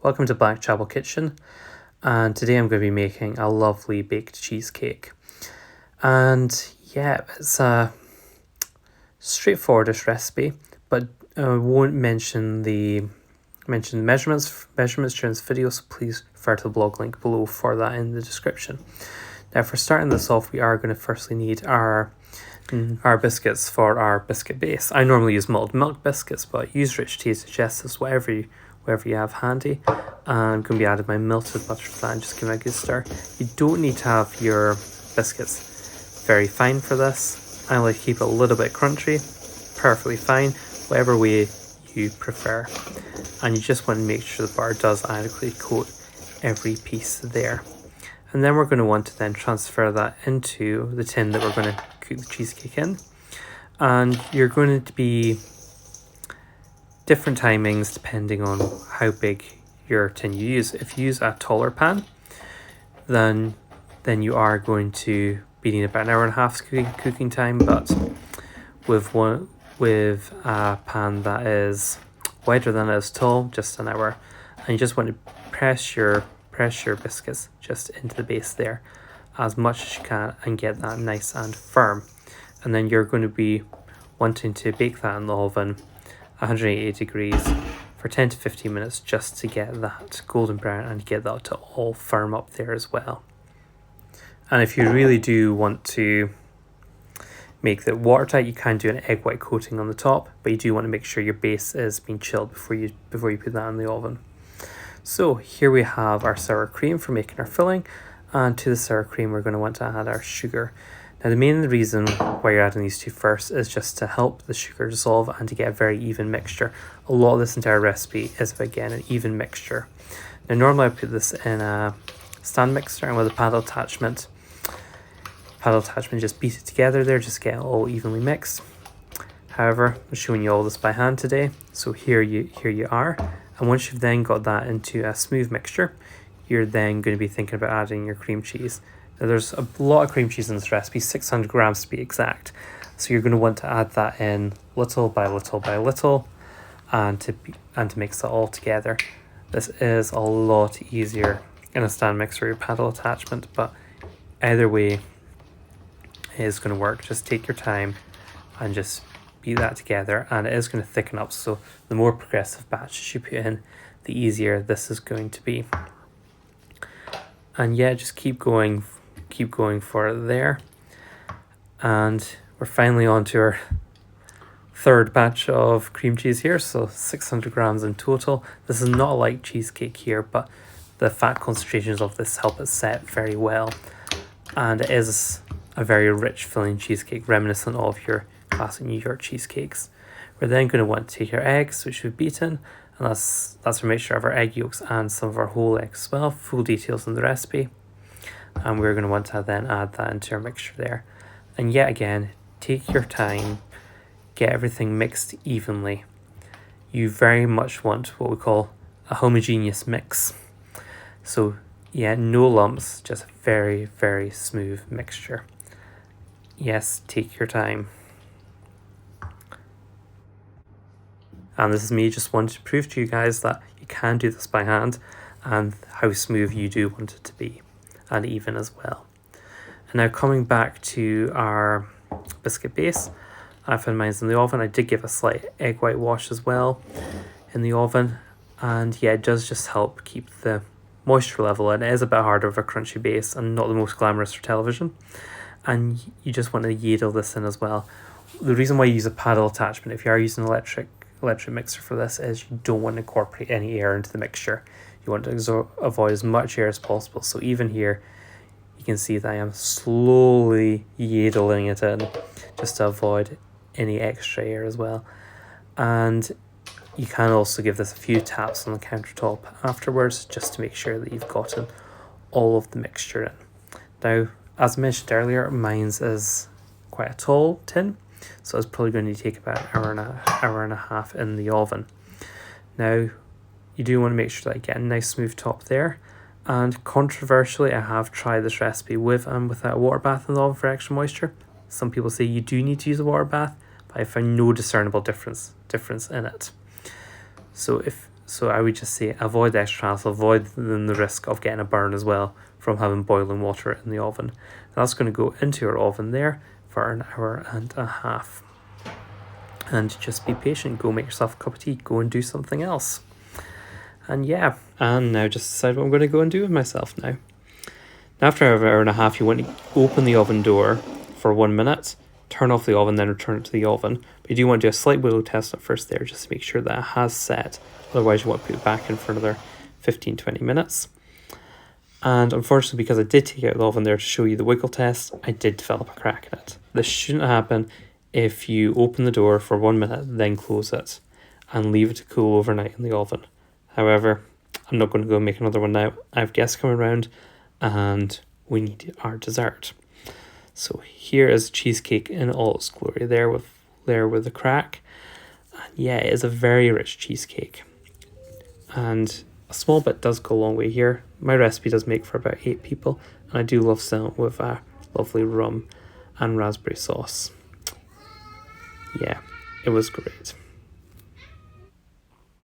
Welcome to Blackchapel Kitchen, and today I'm going to be making a lovely baked cheesecake. And yeah, it's a straightforwardish recipe, but I won't mention the measurements during this video, so please refer to the blog link below for that in the description. Now, for starting this off, we are going to firstly need our biscuits for our biscuit base. I normally use malted milk biscuits, but use rich tasty digestive, whatever you have handy. And I'm going to be adding my melted butter for that and just give it a good stir. You don't need to have your biscuits very fine for this. I like to keep it a little bit crunchy, perfectly fine, whatever way you prefer. And you just want to make sure the butter does adequately coat every piece there. And then we're going to want to then transfer that into the tin that we're going to cook the cheesecake in. And you're going to be different timings depending on how big your tin you use. If you use a taller pan, then you are going to be needing about an hour and a half cooking time. But with a pan that is wider than it is tall, just an hour. And you just want to press your biscuits just into the base there as much as you can and get that nice and firm. And then you're going to be wanting to bake that in the oven 180 degrees for 10 to 15 minutes just to get that golden brown and get that to all firm up there as well. And if you really do want to make it watertight, you can do an egg white coating on the top, but you do want to make sure your base is being chilled before you put that in the oven. So here we have our sour cream for making our filling, and to the sour cream we're going to want to add our sugar. Now the main reason why you're adding these two first is just to help the sugar dissolve and to get a very even mixture. A lot of this entire recipe is about getting an even mixture. Now normally I put this in a stand mixer and with a paddle attachment. Just beat it together there, just get it all evenly mixed. However, I'm showing you all this by hand today, so here you are. And once you've then got that into a smooth mixture, you're then going to be thinking about adding your cream cheese. Now there's a lot of cream cheese in this recipe, 600 grams to be exact. So you're going to want to add that in little by little by little, and to mix it all together. This is a lot easier in a stand mixer or your paddle attachment, but either way it is going to work. Just take your time and just beat that together, and it is going to thicken up. So the more progressive batches you put in, the easier this is going to be. And yeah, just keep going for it there. And we're finally on to our third batch of cream cheese here, so 600 grams in total. This is not a light cheesecake here, but the fat concentrations of this help it set very well, and it is a very rich filling cheesecake reminiscent of your classic New York cheesecakes. We're then going to want to take our eggs, which we've beaten, and that's a mixture of our egg yolks and some of our whole eggs as well. Full details in the recipe. And we're going to want to then add that into our mixture there. And yet again, take your time, get everything mixed evenly. You very much want what we call a homogeneous mix. So yeah, no lumps, just a very, very smooth mixture. Yes, take your time. And this is me just wanting to prove to you guys that you can do this by hand and how smooth you do want it to be, and even as well. And now coming back to our biscuit base, I've had mine in the oven. I did give a slight egg white wash as well in the oven, and yeah, it does just help keep the moisture level, and it is a bit harder of a crunchy base and not the most glamorous for television. And you just want to ladle this in as well. The reason why you use a paddle attachment if you are using an electric mixer for this is you don't want to incorporate any air into the mixture. You want to avoid as much air as possible. So even here you can see that I am slowly ladling it in just to avoid any extra air as well. And you can also give this a few taps on the countertop afterwards just to make sure that you've gotten all of the mixture in. Now, as I mentioned earlier, mine's is quite a tall tin, so it's probably going to take about an hour and a half in the oven. Now, you do want to make sure that you get a nice smooth top there. And controversially, I have tried this recipe with and without a water bath in the oven for extra moisture. Some people say you do need to use a water bath, but I found no discernible difference in it. So So I would just say avoid the extra hassle, avoid the risk of getting a burn as well from having boiling water in the oven. That's going to go into your oven there for an hour and a half. And just be patient, go make yourself a cup of tea, go and do something else. And yeah, and now just decide what I'm going to go and do with myself now. After an hour and a half, you want to open the oven door for 1 minute, turn off the oven, then return it to the oven. But you do want to do a slight willow test at first there, just to make sure that it has set. Otherwise, you want to put it back in for another 15-20 minutes. And unfortunately, because I did take out the oven there to show you the wiggle test, I did develop a crack in it. This shouldn't happen if you open the door for 1 minute, then close it, and leave it to cool overnight in the oven. However, I'm not going to go make another one now. I have guests coming around, and we need our dessert. So here is cheesecake in all its glory, there with the crack. And yeah, it is a very rich cheesecake, and a small bit does go a long way here. My recipe does make for about 8 people, and I do love selling it with a lovely rum and raspberry sauce. Yeah, it was great.